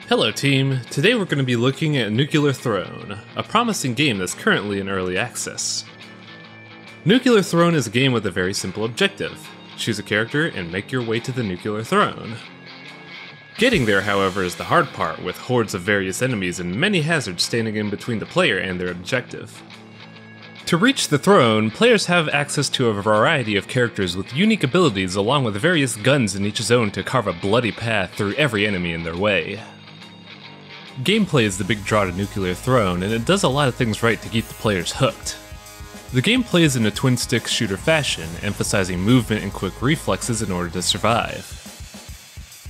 Hello team, today we're going to be looking at Nuclear Throne, a promising game that's currently in early access. Nuclear Throne is a game with a very simple objective: choose a character and make your way to the Nuclear Throne. Getting there, however, is the hard part, with hordes of various enemies and many hazards standing in between the player and their objective. To reach the throne, players have access to a variety of characters with unique abilities along with various guns in each zone to carve a bloody path through every enemy in their way. Gameplay is the big draw to Nuclear Throne, and it does a lot of things right to keep the players hooked. The game plays in a twin-stick shooter fashion, emphasizing movement and quick reflexes in order to survive.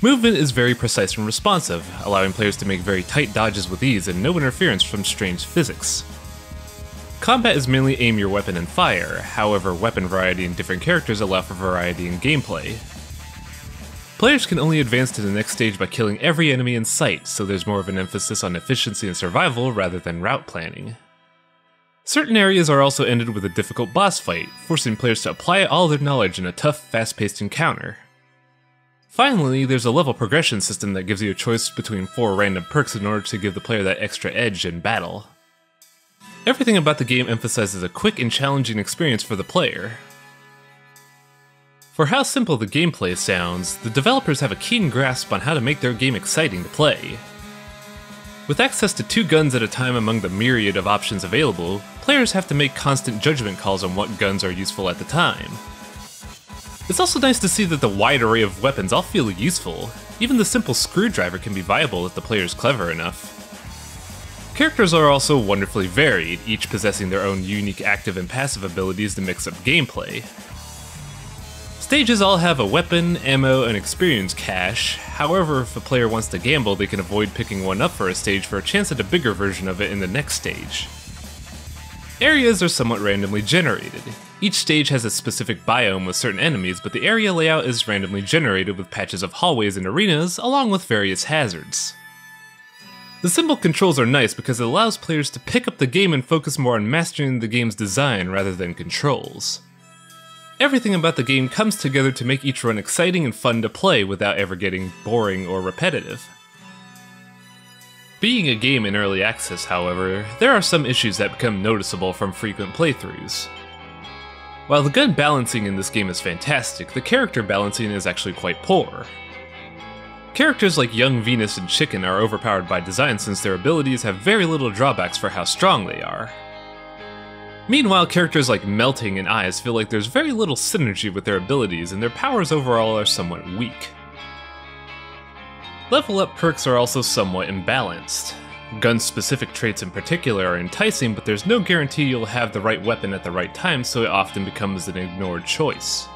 Movement is very precise and responsive, allowing players to make very tight dodges with ease and no interference from strange physics. Combat is mainly aim your weapon and fire, however weapon variety and different characters allow for variety in gameplay. Players can only advance to the next stage by killing every enemy in sight, so there's more of an emphasis on efficiency and survival rather than route planning. Certain areas are also ended with a difficult boss fight, forcing players to apply all their knowledge in a tough, fast-paced encounter. Finally, there's a level progression system that gives you a choice between 4 random perks in order to give the player that extra edge in battle. Everything about the game emphasizes a quick and challenging experience for the player. For how simple the gameplay sounds, the developers have a keen grasp on how to make their game exciting to play. With access to 2 guns at a time among the myriad of options available, players have to make constant judgment calls on what guns are useful at the time. It's also nice to see that the wide array of weapons all feel useful. Even the simple screwdriver can be viable if the player's clever enough. Characters are also wonderfully varied, each possessing their own unique active and passive abilities to mix up gameplay. Stages all have a weapon, ammo, and experience cache. However, if a player wants to gamble, they can avoid picking one up for a stage for a chance at a bigger version of it in the next stage. Areas are somewhat randomly generated. Each stage has a specific biome with certain enemies, but the area layout is randomly generated with patches of hallways and arenas, along with various hazards. The simple controls are nice because it allows players to pick up the game and focus more on mastering the game's design rather than controls. Everything about the game comes together to make each run exciting and fun to play without ever getting boring or repetitive. Being a game in early access, however, there are some issues that become noticeable from frequent playthroughs. While the gun balancing in this game is fantastic, the character balancing is actually quite poor. Characters like Young Venus and Chicken are overpowered by design since their abilities have very little drawbacks for how strong they are. Meanwhile, characters like Melting and Eyes feel like there's very little synergy with their abilities and their powers overall are somewhat weak. Level up perks are also somewhat imbalanced. Gun-specific traits in particular are enticing, but there's no guarantee you'll have the right weapon at the right time, so it often becomes an ignored choice.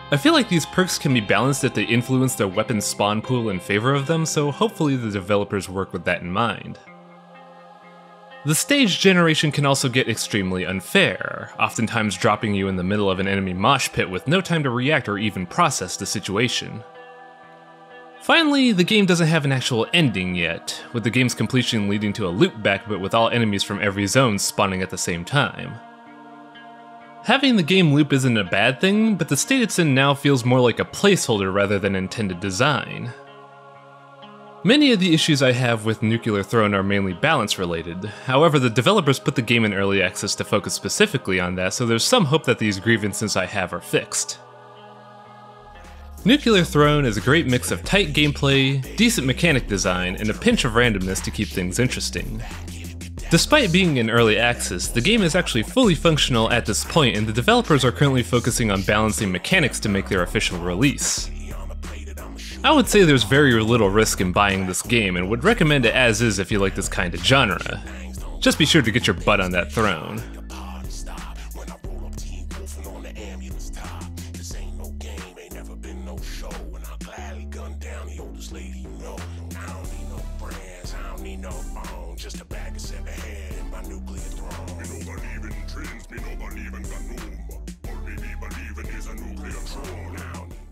I feel like these perks can be balanced if they influence their weapon spawn pool in favor of them, so hopefully the developers work with that in mind. The stage generation can also get extremely unfair, oftentimes dropping you in the middle of an enemy mosh pit with no time to react or even process the situation. Finally, the game doesn't have an actual ending yet, with the game's completion leading to a loopback but with all enemies from every zone spawning at the same time. Having the game loop isn't a bad thing, but the state it's in now feels more like a placeholder rather than intended design. Many of the issues I have with Nuclear Throne are mainly balance related, however the developers put the game in early access to focus specifically on that, so there's some hope that these grievances I have are fixed. Nuclear Throne is a great mix of tight gameplay, decent mechanic design, and a pinch of randomness to keep things interesting. Despite being in early access, the game is actually fully functional at this point, and the developers are currently focusing on balancing mechanics to make their official release. I would say there's very little risk in buying this game, and would recommend it as is if you like this kind of genre. Just be sure to get your butt on that throne. Just a bag of 7 head in my nuclear throne. Me no believe in dreams, me no believe in Ganum. All me believe in is a nuclear throne.